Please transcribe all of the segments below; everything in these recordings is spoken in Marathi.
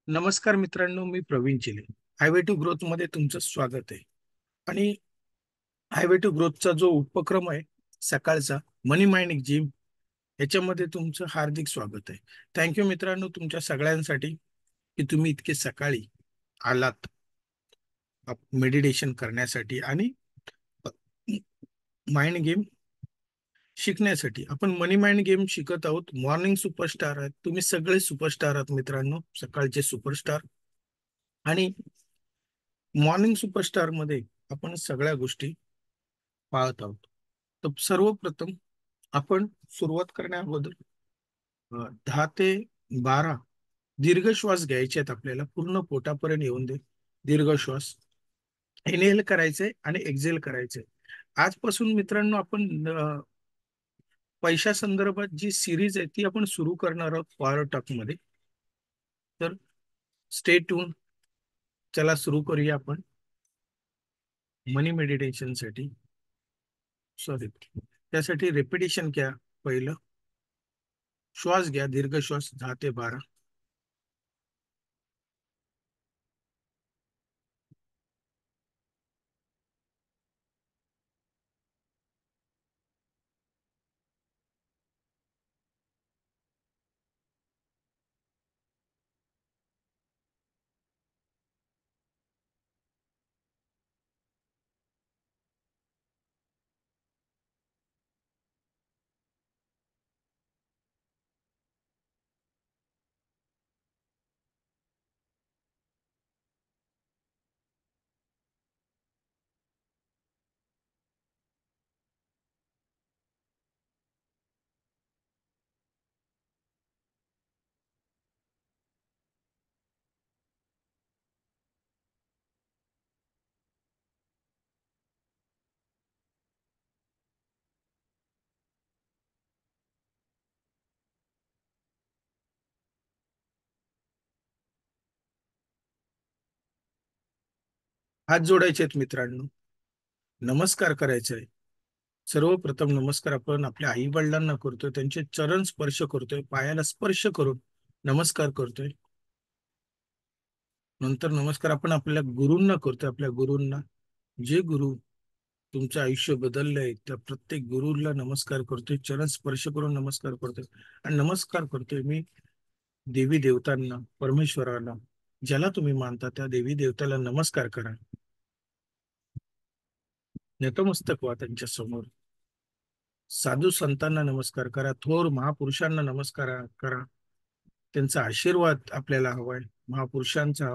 नमस्कार मित्रांनो, मी प्रवीण चिले. हायवे टू ग्रोथ मध्ये तुमचं स्वागत आहे. आणि हायवे टू ग्रोथचा जो उपक्रम आहे सकाळचा मनी माइंड जिम, याच्यामध्ये तुमचं हार्दिक स्वागत आहे. थँक्यू मित्रांनो तुमच्या सगळ्यांसाठी की तुम्ही इतके सकाळी आलात मेडिटेशन करण्यासाठी आणि माइंड गेम शिकण्यासाठी. आपण मनी माइंड गेम शिकत आहोत. मॉर्निंग सुपरस्टार आहात तुम्ही, सगळे सुपरस्टार आहात मित्रांनो, सकाळचे सुपरस्टार. आणि मॉर्निंग सुपरस्टार मध्ये आपण सगळ्या गोष्टी पाहत आहोत. तर सर्वप्रथम आपण सुरुवात करण्या अगोदर 10 ते 12 दीर्घ श्वास घ्यायचे आहेत आपल्याला. पूर्ण पोटापर्यंत येऊन दे दीर्घ श्वास. इनहेल करायचंय आणि एक्झेल करायचंय. आजपासून मित्रांनो आपण पैशा संदर्भात जी सिरीज आहे ती आपण सुरू करणार आहोत पॉवर टॉक मध्ये. तर स्टे ट्यून. चला सुरू करूया आपण मनी मेडिटेशन साठी. सॉरी, त्यासाठी रेपिटेशन घ्या. पहिलं श्वास घ्या, दीर्घ श्वास 10 ते 12. हात जोडायचे आहेत मित्रांनो. नमस्कार करायचा आहे. सर्वप्रथम नमस्कार आपण आपल्या आई वडिलांना करतोय, त्यांचे चरण स्पर्श करतोय, पायाला स्पर्श करून नमस्कार करतोय. नंतर नमस्कार आपण आपल्या गुरूंना करतोय, आपल्या गुरूंना. जे गुरु तुमचं आयुष्य बदललंय त्या प्रत्येक गुरुला नमस्कार करतोय, चरण स्पर्श करून नमस्कार करतोय. आणि नमस्कार करतोय मी देवी देवतांना, परमेश्वराला. ज्याला तुम्ही मानता त्या देवी देवताला नमस्कार करा. नतमस्तक व्हा त्यांच्या समोर. साधू संतांना नमस्कार करा, थोर महापुरुषांना नमस्कार करा. त्यांचा आशीर्वाद आपल्याला हवाय. महापुरुषांचा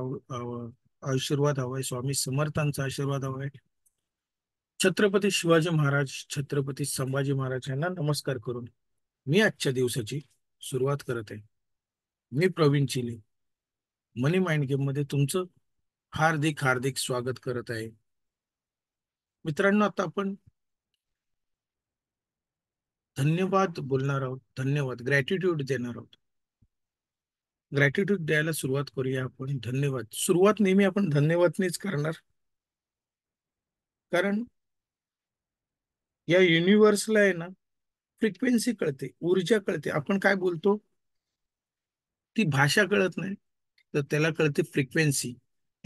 आशीर्वाद हवाय, स्वामी समर्थांचा आशीर्वाद हवाय. छत्रपती शिवाजी महाराज, छत्रपती संभाजी महाराज यांना नमस्कार करून मी आजच्या दिवसाची सुरुवात करत आहे. मी प्रवीण चिले मनी माइंड गेम मध्ये तुमचं हार्दिक हार्दिक स्वागत करत आहे. मित्रांनो, आता आपण धन्यवाद बोलणार आहोत. धन्यवाद, ग्रॅटिट्यूड देणार आहोत. ग्रॅटिट्यूड द्यायला सुरुवात करूया आपण. धन्यवाद. सुरुवात नेहमी आपण धन्यवादनेच करणार, कारण या युनिव्हर्सला आहे ना फ्रिक्वेन्सी कळते, ऊर्जा कळते. आपण काय बोलतो ती भाषा कळत नाही, तर त्याला कळते फ्रिक्वेन्सी.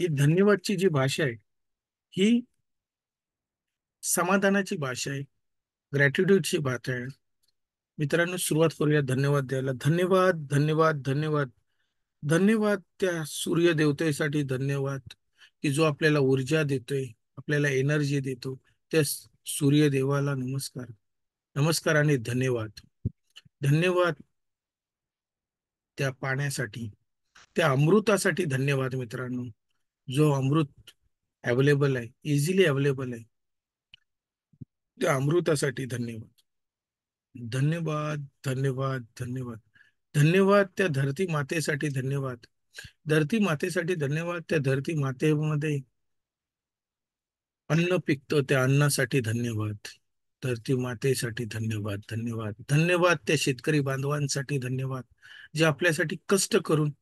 ही धन्यवादची जी भाषा आहे ही समाधानाची भाषा आहे, ग्रॅटिट्यूडची भाषा आहे. मित्रांनो, सुरुवात करूया धन्यवाद द्यायला. धन्यवाद, धन्यवाद, धन्यवाद. धन्यवाद त्या सूर्य देवतेसाठी. धन्यवाद की जो आपल्याला ऊर्जा देतोय, आपल्याला एनर्जी देतो. त्या सूर्य देवाला नमस्कार. नमस्कार आणि धन्यवाद. धन्यवाद त्या पाण्यासाठी, त्या अमृतासाठी. धन्यवाद मित्रांनो. जो अमृत अवेलेबल आहे, इझिली अवेलेबल आहे, त्या अमृतासाठी धन्यवाद. धन्यवाद, धन्यवाद, धन्यवाद. धन्यवाद त्या धरती मातेसाठी. धन्यवाद धरती मातेसाठी. धन्यवाद त्या धरती मातेमध्ये अन्न पिकतं, त्या अन्नासाठी. धन्यवाद धरती मातेसाठी. धन्यवाद, धन्यवाद, धन्यवाद त्या शेतकरी बांधवांसाठी. धन्यवाद जे आपल्यासाठी कष्ट करून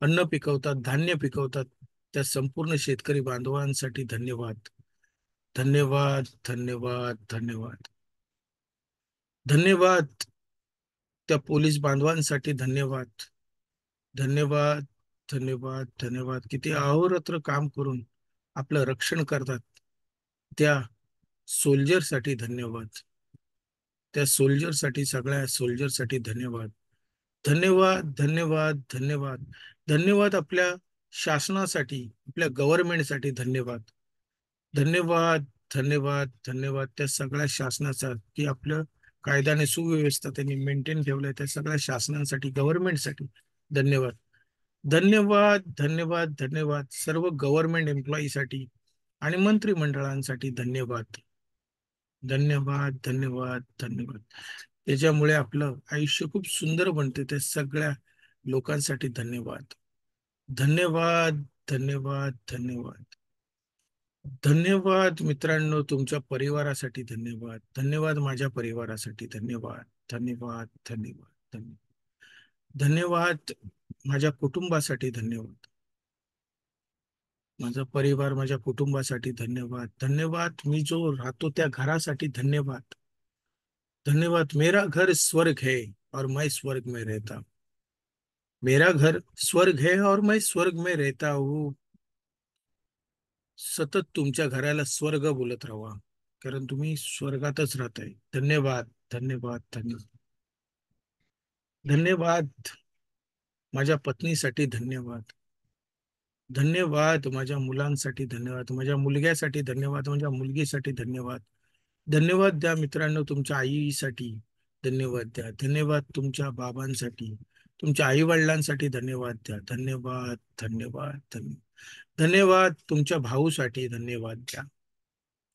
अन्न पिकवतात, धान्य पिकवतात. त्या संपूर्ण शेतकरी बांधवांसाठी धन्यवाद. धन्यवाद, धन्यवाद, धन्यवाद. धन्यवाद त्या पोलीस बांधवांसाठी. धन्यवाद. धन्यवाद धन्यवाद धन्यवाद. किती अहोरात्र काम करून आपलं रक्षण करतात त्या सोल्जरसाठी धन्यवाद. त्या सोल्जरसाठी, सगळ्या सोल्जरसाठी धन्यवाद. धन्यवाद धन्यवाद धन्यवाद. धन्यवाद आपल्या शासनासाठी, आपल्या गव्हर्नमेंटसाठी धन्यवाद. धन्यवाद धन्यवाद धन्यवाद त्या सगळ्या शासनाचा, की आपलं कायद्याने सुव्यवस्था त्यांनी मेंटेन ठेवलंय, त्या सगळ्या शासनासाठी, गव्हर्नमेंटसाठी धन्यवाद. धन्यवाद धन्यवाद धन्यवाद सर्व गव्हर्नमेंट एम्प्लॉईसाठी आणि मंत्रिमंडळांसाठी धन्यवाद. धन्यवाद धन्यवाद धन्यवाद. त्याच्यामुळे आपलं आयुष्य खूप सुंदर बनते, त्या सगळ्या लोकांसाठी धन्यवाद. धन्यवाद धन्यवाद धन्यवाद. धन्यवाद मित्रांनो, तुमच्या परिवारासाठी धन्यवाद. धन्यवाद माझ्या परिवारासाठी धन्यवाद. धन्यवाद धन्यवाद धन्यवाद. धन्यवाद माझ्या कुटुंबासाठी धन्यवाद. माझा परिवार, माझ्या कुटुंबासाठी धन्यवाद. धन्यवाद मी जो राहतो त्या घरासाठी धन्यवाद. धन्यवाद. मेरा घर स्वर्ग है और मैं स्वर्ग में रहता हूँ. मेरा घर स्वर्ग है और मैं स्वर्ग में रहता हूँ. सतत तुमच्या घराला स्वर्ग बोलत राहा, कारण तुम्ही स्वर्गातच राहताय. धन्यवाद धन्यवाद धन्यवाद. धन्यवाद माझ्या पत्नीसाठी धन्यवाद. धन्यवाद माझ्या मुलांसाठी धन्यवाद. माझ्या मुलग्यासाठी धन्यवाद. माझ्या मुलगीसाठी धन्यवाद. धन्यवाद द्या मित्रांनो तुमच्या आईसाठी. धन्यवाद द्या. धन्यवाद तुमच्या बाबांसाठी, तुमच्या आई वडिलांसाठी धन्यवाद द्या. धन्यवाद धन्यवाद धन्यवाद. धन्यवाद तुमच्या भाऊसाठी धन्यवाद द्या.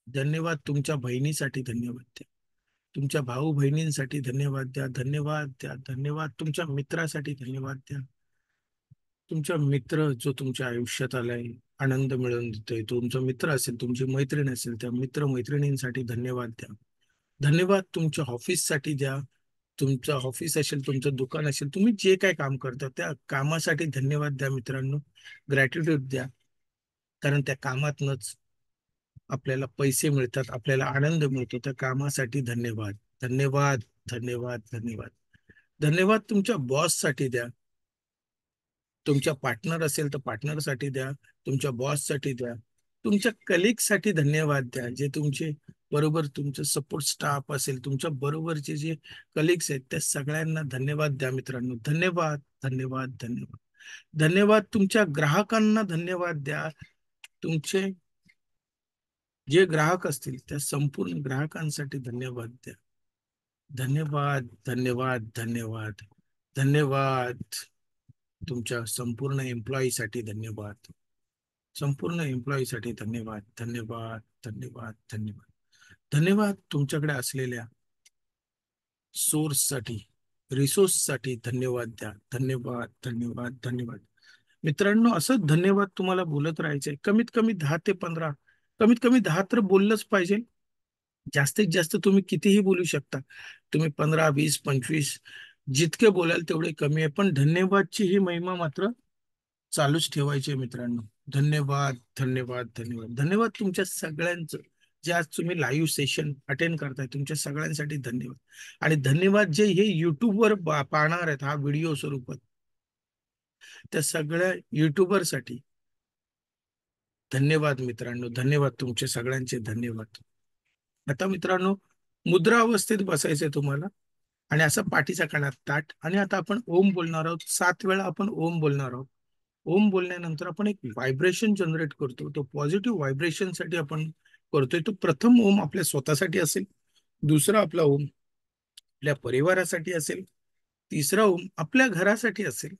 धन्यवाद तुमच्या बहिणीसाठी धन्यवाद द्या. तुमच्या भाऊ बहिणींसाठी धन्यवाद द्या. धन्यवाद द्या. धन्यवाद तुमच्या मित्रासाठी धन्यवाद द्या. तुमचा मित्र जो तुमच्या आयुष्यात आलाय, आनंद मिळवून देतोय, तुमचा मित्र असेल, तुमची मैत्रीण असेल, त्या मित्र मैत्रिणींसाठी धन्यवाद द्या. धन्यवाद तुमच्या ऑफिससाठी द्या. तुमचं ऑफिस असेल, तुमचं दुकान असेल, तुम्ही जे काय काम करता त्या कामासाठी धन्यवाद द्या मित्रांनो. ग्रॅटिट्यूड द्या, कारण त्या कामातनच आपल्याला पैसे मिळतात, आपल्याला आनंद मिळतो. त्या कामासाठी धन्यवाद. धन्यवाद धन्यवाद धन्यवाद. धन्यवाद तुमच्या बॉससाठी द्या. तुमच्या पार्टनर असेल तर पार्टनरसाठी द्या. तुमच्या बॉससाठी द्या. तुमच्या कलिगसाठी धन्यवाद द्या. जे तुमचे बरोबर, तुमचं सपोर्ट स्टाफ असेल, तुमच्या बरोबरचे जे कलिग्स आहेत, त्या सगळ्यांना धन्यवाद द्या मित्रांनो. धन्यवाद धन्यवाद धन्यवाद. धन्यवाद तुमच्या ग्राहकांना धन्यवाद द्या. तुमचे जे ग्राहक असतील त्या संपूर्ण ग्राहकांसाठी धन्यवाद द्या. धन्यवाद धन्यवाद धन्यवाद. धन्यवाद तुमच्या संपूर्ण एम्प्लॉईसाठी धन्यवाद. संपूर्ण एम्प्लॉईसाठी धन्यवाद. धन्यवाद धन्यवाद धन्यवाद. धन्यवाद तुमच्याकडे असलेल्या सोर्ससाठी, रिसोर्ससाठी धन्यवाद द्या. धन्यवाद धन्यवाद धन्यवाद. मित्रांनो, असं धन्यवाद तुम्हाला बोलत राहायचंय. कमीत कमी 10 ते 15, कमीत कमी 10 तर बोललंच पाहिजे. जास्तीत जास्त तुम्ही कितीही बोलू शकता. तुम्ही 15, 20, 25 जितके बोलाल तेवढे कमी आहे. पण धन्यवादची ही महिमा मात्र चालूच ठेवायची आहे मित्रांनो. धन्यवाद धन्यवाद धन्यवाद. धन्यवाद तुमच्या सगळ्यांचं, जे आज तुम्ही लाईव्ह सेशन अटेंड करताय, तुमच्या सगळ्यांसाठी धन्यवाद. आणि धन्यवाद जे हे युट्यूबवर पाहणार आहेत हा व्हिडिओ स्वरूपात, त्या सगळ्या युट्यूबरसाठी धन्यवाद मित्रांनो. धन्यवाद तुमचे सगळ्यांचे धन्यवाद. आता मित्रांनो, मुद्रा अवस्थेत बसायचंय तुम्हाला, आणि असं पाठीचा कणा ताट, आणि आता आपण ओम बोलणार आहोत. 7 वेळा आपण ओम बोलणार आहोत. ओम बोलल्यानंतर आपण एक व्हायब्रेशन जनरेट करतो. तो पॉझिटिव्ह व्हायब्रेशन साठी आपण करतोय. तो प्रथम ओम आपल्या स्वतःसाठी असेल, दुसरा आपला ओम आपल्या परिवारासाठी असेल, तिसरा ओम आपल्या घरासाठी असेल,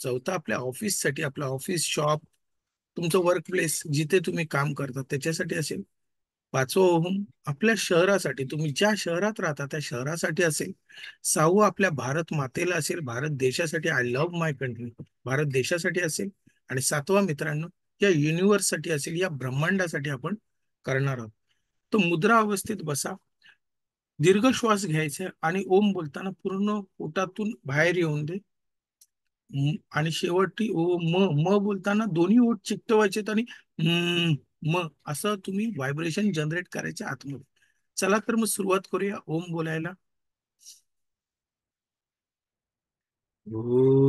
चौथा आपल्या ऑफिससाठी, आपला ऑफिस, शॉप, तुमचं वर्क प्लेस, जिथे तुम्ही काम करता त्याच्यासाठी असेल, पाचवा ओम आपल्या शहरासाठी, तुम्ही ज्या शहरात राहता त्या शहरासाठी असेल, सहावं आपल्या भारत मातेला असेल, भारत देशासाठी, I love my country, Bharat देशासाठी असेल, आणि सातवा मित्रांनो या युनिव्हर्ससाठी असेल, या ब्रह्मांडासाठी आपण करणार आहोत. तो मुद्रा अवस्थेत बसा. दीर्घ श्वास घ्यायचा आणि ओम बोलताना पूर्ण पोटातून बाहेर येऊन दे. आणि शेवटी ओ म म बोलताना दोन्ही ओठ चिकटवायचे आणि म असं तुम्ही व्हायब्रेशन जनरेट करायचे आतमध्ये. चला तर मग सुरुवात करूया ओम बोलायला. ओ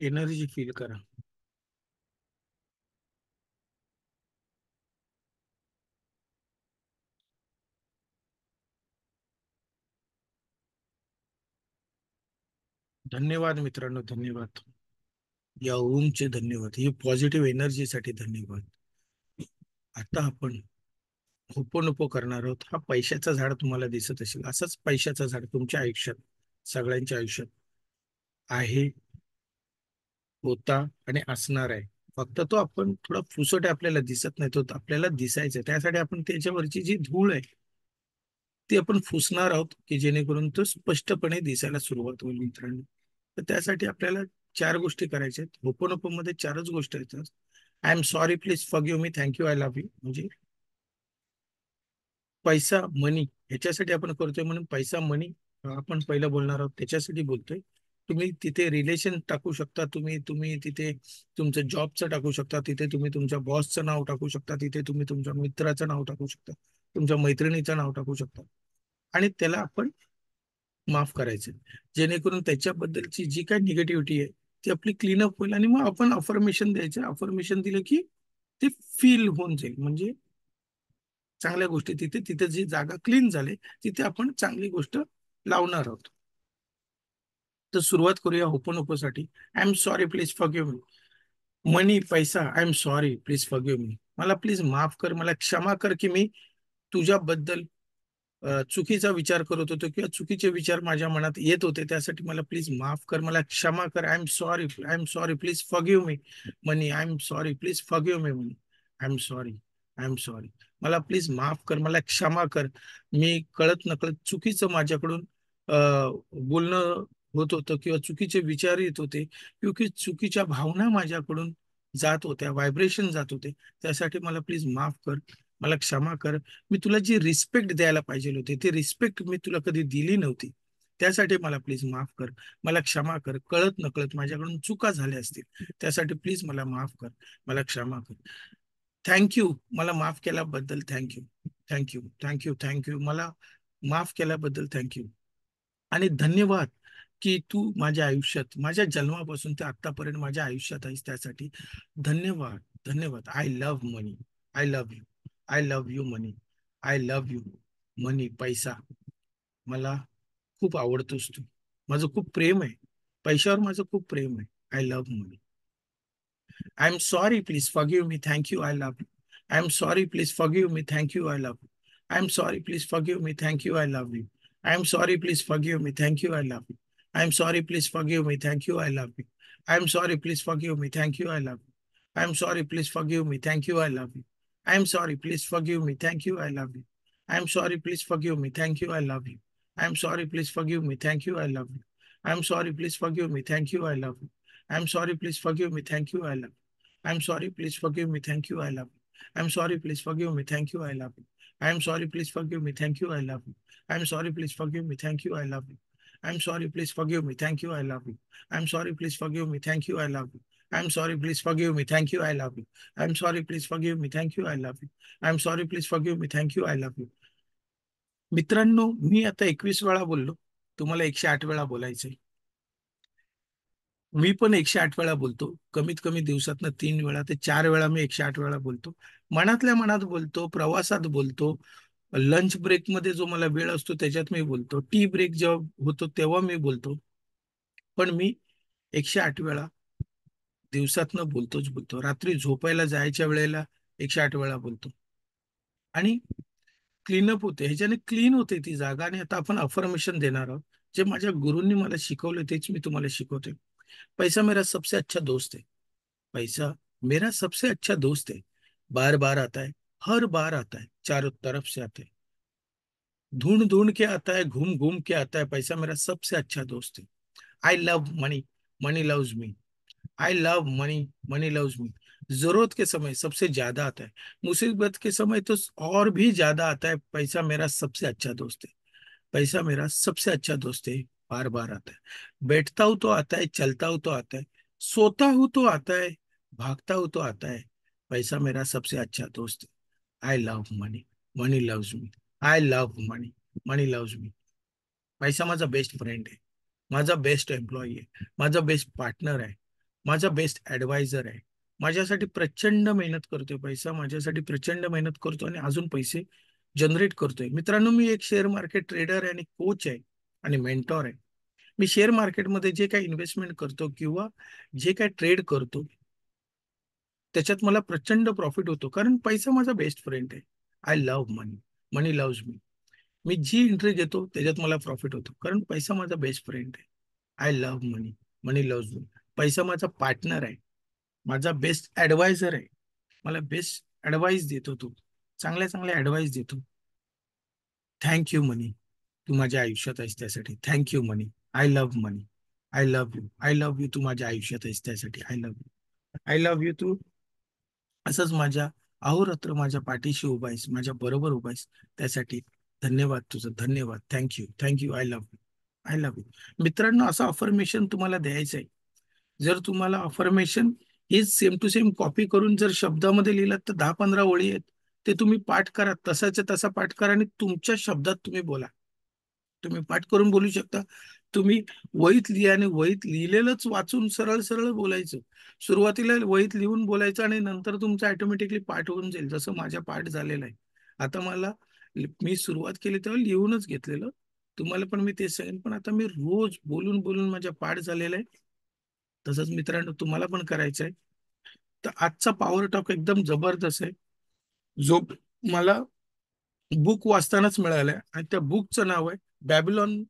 एनर्जी फील करा. धन्यवाद मित्रांनो, धन्यवाद. या ओमचे धन्यवाद, ही पॉझिटिव्ह एनर्जीसाठी धन्यवाद. आता आपण होपोनोपो करणार आहोत. हा पैशाचं झाड तुम्हाला दिसत असेल, असंच पैशाचं झाड तुमच्या आयुष्यात, सगळ्यांच्या आयुष्यात आहे, होता आणि असणार आहे. फक्त तो आपण थोडा फुसट आहे, आपल्याला दिसत नाही. तो आपल्याला दिसायचा, त्यासाठी आपण त्याच्यावरची जी धूळ आहे ती आपण फुसणार आहोत, की जेणेकरून तो स्पष्टपणे दिसायला सुरुवात होईल मित्रांनो. तर त्यासाठी आपल्याला चार गोष्टी करायच्या आहेत. होपोनोपो मध्ये चारच गोष्टी आहेत. I am sorry, please forgive me, thank you, I love you. म्हणजे पैसा, मनी, ह्याच्यासाठी आपण करतोय. म्हणून पैसा, मनी आपण पहिलं बोलणार आहोत, त्याच्यासाठी बोलतोय. तुम्ही तिथे रिलेशन टाकू शकता, तुम्ही तुम्ही तिथे तुमचं जॉबचं टाकू शकता, तिथे तुम्ही तुमच्या बॉसचं नाव टाकू शकता, तिथे तुम्ही तुमच्या मित्राचं नाव टाकू शकता, तुमच्या मैत्रिणीचं नाव टाकू शकता. आणि त्याला आपण माफ करायचं, जेणेकरून त्याच्याबद्दलची जी काही निगेटिव्हिटी आहे ती आपली क्लीनअप होईल. आणि मग आपण अफर्मेशन द्यायचं. अफर्मेशन दिलं की ते फील होऊन जाईल. म्हणजे चांगल्या गोष्टी तिथे तिथे जी जागा क्लीन झाली तिथे आपण चांगली गोष्ट लावणार आहोत. तर सुरुवात करूया होपोनोपोसाठी. I am sorry, please forgive me. Money, पैसा, I am sorry, please forgive me. मला प्लीज माफ कर, मला क्षमा कर की मी तुझ्याबद्दल चुकीचा विचार करत होतो, किंवा चुकीचे विचार माझ्या मनात येत होते. त्यासाठी मला प्लीज माफ कर, मला क्षमा कर. I am sorry, I am sorry, please forgive me. Money, I am sorry, please forgive me. Money, I am sorry, I am sorry. मला प्लीज माफ कर, मला क्षमा कर. मी कळत नकळत चुकीचं माझ्याकडून बोलणं होत होतं, किंवा चुकीचे विचार येत होते, क्योंकि चुकीच्या भावना माझ्याकडून जात होत्या, व्हायब्रेशन जात होते. त्यासाठी मला प्लीज माफ कर, मला क्षमा कर. मी तुला जी रिस्पेक्ट द्यायला पाहिजे होती, ती रिस्पेक्ट मी तुला कधी दिली नव्हती. त्यासाठी मला प्लीज माफ कर, मला क्षमा कर. कळत नकळत माझ्याकडून चुका झाल्या असतील, त्यासाठी प्लीज मला माफ कर, मला क्षमा कर. थँक्यू, मला माफ केल्याबद्दल थँक्यू. Thank you, thank you, thank you. मला माफ केल्याबद्दल थँक्यू. आणि धन्यवाद की तू माझ्या आयुष्यात, माझ्या जन्मापासून ते आतापर्यंत माझ्या आयुष्यात आहेस, त्यासाठी धन्यवाद. धन्यवाद. I love money, I love you, I love you money, I love you. Money, पैसा, मला खूप आवडतोस तू. माझं खूप प्रेम आहे, पैशावर माझं खूप प्रेम आहे. I love money. I am sorry, please forgive me, thank you, I love you. I am sorry, please forgive me, thank you, I love you. I am sorry, please forgive me, thank you, I love you. I am sorry, please forgive me, thank you, I love you. I am sorry, please forgive me, thank you, I love you. I am sorry, please forgive me, thank you, I love you. I am sorry, please forgive me, thank you, I love you. I am sorry, please forgive me, thank you, I love you. I am sorry, please forgive me, thank you, I love you. I am sorry, please forgive me, thank you, I love you. I am sorry, please forgive me, thank you, I love you. I am sorry, please forgive me, thank you, I love you. I'm sorry, please forgive me. Thank you. I love you. I'm sorry, please forgive me. Thank you. I love you. I'm sorry, please forgive me. Thank you. I love you. I'm sorry, please forgive me. Thank you. I love you. I'm sorry, please forgive me. Thank you. I love you. I'm sorry, please forgive me. Thank you. I love you. I'm sorry, please forgive me. Thank you. I love you. I'm sorry, please forgive me. Thank you. I love you. I'm sorry, please forgive me. Thank you. I love you. मित्रांनो, मी आता 21 वेळा बोललो, तुम्हाला 108 वेळा बोलायचंय. मी पण 108 वेळा बोलतो. कमीत कमी दिवसातनं 3 वेळा ते 4 वेळा मी 108 वेळा बोलतो. मनातल्या मनात बोलतो, प्रवासात बोलतो, लंच ब्रेकमध्ये जो मला वेळ असतो त्याच्यात मी बोलतो, टी ब्रेक जेव्हा होतो तेव्हा मी बोलतो. पण मी 108 वेळा दिवसातनं बोलतोच बोलतो. रात्री झोपायला जायच्या वेळेला 108 वेळा बोलतो. आणि क्लीनअप होते, ह्याच्याने क्लीन होते ती जागा. आणि आता आपण अफर्मेशन देणार आहोत. जे माझ्या गुरूंनी मला शिकवलं तेच मी तुम्हाला शिकवते. पैसा मेरा सबसे अच्छा दोस्त है. पैसा मेरा सबसे अच्छा दोस्त है. बार बार आता है, हर बार आता है, चारों तरफ से आता है, ढूंढ ढूंढ के आता है, घूम घूम के आता है. पैसा मेरा सबसे अच्छा दोस्त है. I love money, money loves me. I love money, money loves me. जरूरत के समय सबसे ज्यादा आता है, मुसीबत के समय तो और भी ज्यादा आता है. पैसा मेरा सबसे अच्छा दोस्त है. पैसा मेरा सबसे अच्छा दोस्त है. बार बार आता है, बैठता हूं तो आता है, चलता हूं तो आता है, सोता हूं तो आता है, भागता हूं तो आता है. पैसा मेरा सबसे अच्छा दोस्त है. I love money, money loves me. I love money, money loves me. पैसा माझा बेस्ट फ्रेंड आहे, माझा बेस्ट एम्प्लॉई आहे, माझा बेस्ट पार्टनर आहे, माझा बेस्ट ऍडवायझर आहे. माझ्यासाठी प्रचंड मेहनत करतोय पैसा, माझ्यासाठी प्रचंड मेहनत करतो आणि अजून पैसे जनरेट करतोय. मित्रांनो, मी एक शेअर मार्केट ट्रेडर आहे आणि कोच आहे आणि मेंटॉर आहे. मी शेअर मार्केटमध्ये जे काही इन्व्हेस्टमेंट करतो किंवा जे काही ट्रेड करतो त्याच्यात मला प्रचंड प्रॉफिट होतो, कारण पैसा माझा बेस्ट फ्रेंड आहे. I love money, money loves me. मी जी एंट्री घेतो त्याच्यात मला प्रॉफिट होतो, कारण पैसा माझा बेस्ट फ्रेंड आहे. I love money, money loves me. पैसा माझा पार्टनर आहे, माझा बेस्ट ऍडवायझर आहे. मला बेस्ट ऍडवाइस देतो तो, चांगल्या चांगल्या ऍडवाइस देतो. थँक्यू मनी, तू माझ्या आयुष्यात आहेस त्यासाठी. Thank you money. I love money. I love you, I love you. तू माझ्या आयुष्यात आहेस त्यासाठी. I love you, I love you. तू असंच माझ्या अहोरात्र माझ्या पाठीशी उभा आहेस, माझ्या बरोबर उभा आहेस, त्यासाठी धन्यवाद तुझं. धन्यवाद. Thank you, thank you. I love you, I love you. मित्रांनो, असं अफर्मेशन तुम्हाला द्यायचं आहे. जर तुम्हाला अफर्मेशन हे सेम टू सेम कॉपी करून जर शब्दामध्ये लिहिलात तर 10-15 ओळी आहेत. ते तुम्ही पाठ करा, तसाच्या तसा पाठ करा आणि तुमच्या शब्दात तुम्ही बोला. तुम्ही पाठ करून बोलू शकता. तुम्ही वहीत लिहा आणि वहीत लिहिलेलंच वाचून सरळ सरळ बोलायचं. सुरुवातीला वहीत लिहून बोलायचं आणि नंतर तुमचं ऑटोमॅटिकली पाठ होऊन जाईल, जसं माझ्या पाठ झालेलं आहे. आता मी सुरुवात केली तेव्हा लिहूनच घेतलेलं. तुम्हाला पण मी तेच सांगेन, पण आता मी रोज बोलून बोलून माझ्या पाठ झालेला आहे. तसंच मित्रांनो, तुम्हाला पण करायचं आहे. तर आजचा पॉवर टॉक एकदम जबरदस्त आहे, जो मला बुक वाचतानाच मिळालाय. आणि त्या बुकचं नाव आहे बॅबिलॉन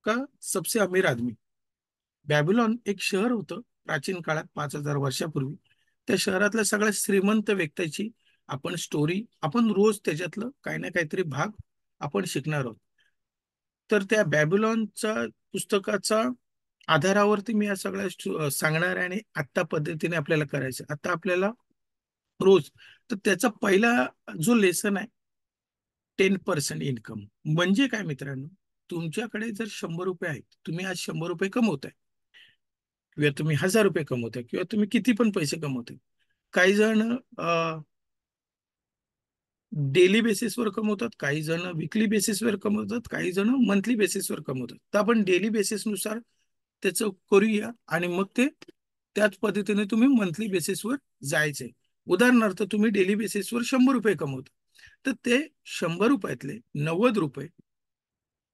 का सबसे अमीर आदमी. बॅबिलॉन एक शहर होतं प्राचीन काळात, 5,000 वर्षापूर्वी. त्या शहरातल्या सगळ्या श्रीमंत व्यक्तीची आपण स्टोरी, आपण रोज त्याच्यातलं काही ना काहीतरी भाग आपण शिकणार आहोत. तर त्या बॅबिलॉनच्या पुस्तकाचा आधारावरती मी या सगळ्या सांगणार आहे. आणि आत्ता पद्धतीने आपल्याला करायचं आता आपल्याला रोज. तर त्याचा पहिला जो लेसन आहे, 10% इन्कम. म्हणजे काय मित्रांनो, तुमच्याकडे जर 100 रुपये आहेत, तुम्ही आज 100 रुपये कमवताय किंवा तुम्ही 1,000 रुपये कमवताय किंवा तुम्ही किती पण पैसे कमवताय. काही जण डेली बेसिसवर कमवतात, काही जण विकली बेसिसवर कमवतात, काही जण मंथली बेसिसवर कमवतात. तर आपण डेली बेसिसनुसार त्याचं करूया आणि मग ते त्याच पद्धतीने तुम्ही मंथली बेसिसवर जायचंय. उदाहरणार्थ, तुम्ही डेली बेसिसवर 100 रुपये कमवता, तर ते 100 रुपयातले 90 रुपये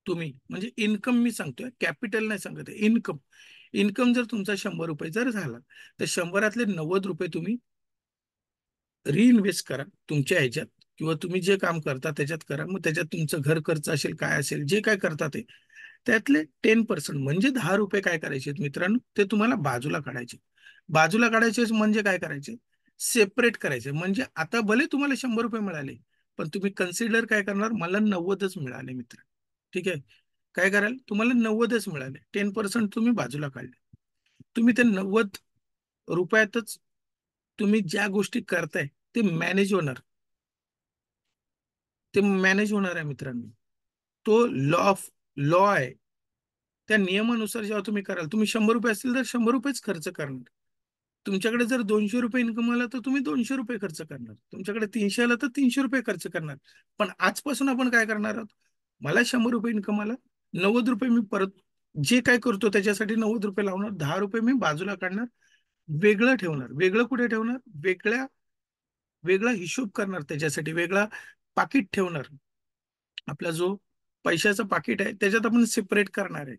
तुम्ही, म्हणजे इन्कम मी सांगतोय, कॅपिटल नाही सांगत, इन्कम. इन्कम जर तुमचा 100 रुपये जर झाला, तर 100रातले 90 रुपये तुम्ही रिइन्व्हेस्ट करा तुमच्या ह्याच्यात, किंवा तुम्ही जे काम करता त्याच्यात करा. मग त्याच्यात तुमचं घर खर्च असेल, काय असेल, जे काय करता ते त्यातले 10% म्हणजे 10 रुपये काय करायचे मित्रांनो, ते तुम्हाला बाजूला काढायचे. बाजूला काढायचे म्हणजे काय करायचे, सेपरेट करायचे. म्हणजे आता भले तुम्हाला 100 रुपये मिळाले, पण तुम्ही कन्सिडर काय करणार, मला 90च मिळाले मित्र. ठीक आहे, काय कराल, तुम्हाला 90च मिळाले, 10% तुम्ही बाजूला काढले. तुम्ही ते 90 रुपयातच तुम्ही ज्या गोष्टी करताय ते मॅनेज होणार. ते मॅनेज होणार आहे मित्रांनो. तो लॉ आहे. त्या नियमानुसार जेव्हा तुम्ही कराल, तुम्ही 100 रुपये असतील तर 100 रुपयेच खर्च करणार. तुमच्याकडे जर 200 रुपये इन्कम आला तर तुम्ही 200 रुपये खर्च करणार. तुमच्याकडे 300 आला तर 300 रुपये खर्च करणार. पण आजपासून आपण काय करणार आहोत, मला 100 रुपये इन्कम आला, 90 रुपये मी परत जे काय करतो त्याच्यासाठी 90 रुपये लावणार, 10 रुपये मी बाजूला काढणार, वेगळं ठेवणार. वेगळं कुठे ठेवणार, वेगळा हिशोब करणार, त्याच्यासाठी वेगळा पाकिट ठेवणार. आपला जो पैशाचा पाकिट आहे त्याच्यात आपण सेपरेट करणार आहे,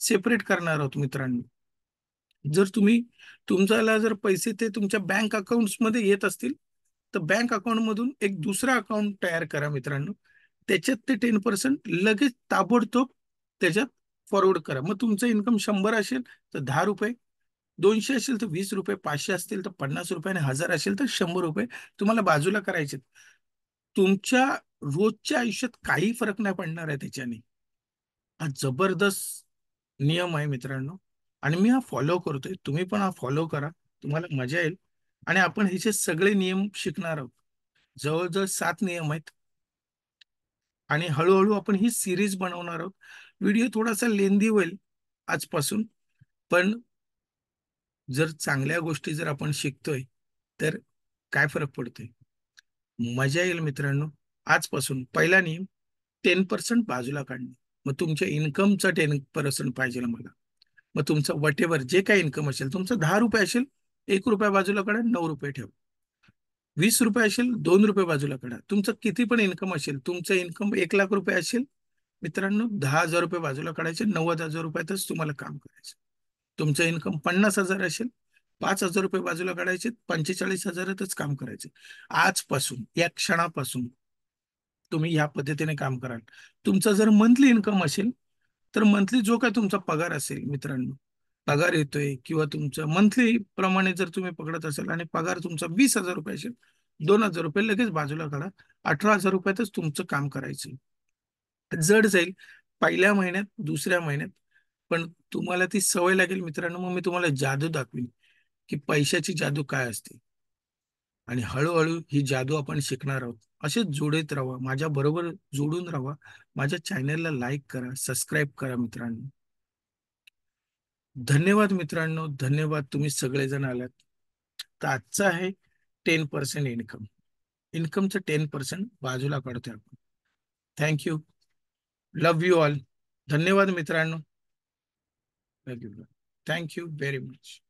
सेपरेट करणार आहोत मित्रांनो. जर तुम्ही तुमच्याला जर पैसे ते तुमच्या बँक अकाउंट्स मध्ये येत असतील, तर बँक अकाउंटमधून एक दुसरा अकाउंट तयार करा मित्रांनो. त्याच्यात ते 10% लगेच ताबडतोब त्याच्यात फॉरवर्ड करा. मग तुमचं इन्कम 100 असेल तर 10 रुपये, 200 असेल तर 20 रुपये, 500 असतील तर 50 रुपये, आणि 1000 असेल तर 100 रुपये तुम्हाला बाजूला करायचे. तुमच्या रोजच्या आयुष्यात काही फरक नाही पडणार आहे त्याच्याने. हा जबरदस्त नियम आहे मित्रांनो, आणि मी हा फॉलो करतोय. तुम्ही पण हा फॉलो करा, तुम्हाला मजा येईल. आणि आपण ह्याचे सगळे नियम शिकणार आहोत. जवळजवळ 7 नियम आहेत, आणि हळूहळू आपण ही सिरीज बनवणार आहोत. व्हिडिओ थोडासा लेंदी होईल आजपासून, पण जर चांगल्या गोष्टी जर आपण शिकतोय तर काय फरक पडतोय, मजा येईल मित्रांनो. आजपासून पहिला नियम, 10% बाजूला काढणे. मग तुमच्या इन्कमचा 10% पाहिजे मला. मग तुमचं वटेवर जे काही इन्कम असेल, तुमचं 10 रुपये असेल, 1 रुपया बाजूला काढा, 9 रुपये ठेवा. 20 रुपये असेल, 2 रुपये बाजूला काढा. तुमचं किती पण इन्कम असेल, तुमचं इन्कम 1 लाख रुपये असेल मित्रांनो, 10,000 रुपये बाजूला काढायचे, 90,000 रुपयातच तुम्हाला काम करायचं. तुमचं इन्कम 50,000 असेल, 5,000 रुपये बाजूला काढायचे, 45,000तच काम करायचे. आजपासून, या क्षणापासून तुम्ही या पद्धतीने काम कराल. तुमचा जर मंथली इन्कम असेल, तर मंथली जो काय तुमचा पगार असेल मित्रांनो, पगार येतोय किंवा तुमचं मंथली प्रमाणे जर तुम्ही पकडत असाल आणि पगार तुमचा 20,000 रुपये असेल, 2,000 रुपये लगेच बाजूला काढा. 18,000 रुपयातच तुमचं काम करायचं. जड जाईल पहिल्या महिन्यात, दुसऱ्या महिन्यात, पण तुम्हाला ती सवय लागेल मित्रांनो. मग मी तुम्हाला जादू दाखवीन की पैशाची जादू काय असते, आणि हळूहळू ही जादू आपण शिकणार आहोत. असेच जोडत राहा, माझ्या बरोबर जोडून राहा. माझ्या चॅनलला लाईक करा, सबस्क्राईब करा मित्रांनो. धन्यवाद मित्रांनो, धन्यवाद. तुम्ही सगळेजण आलात. तर आजचं आहे 10% इन्कम. इन्कमचं 10% बाजूला काढतोय आपण. थँक्यू. Love you all. धन्यवाद मित्रांनो. Thank you very much.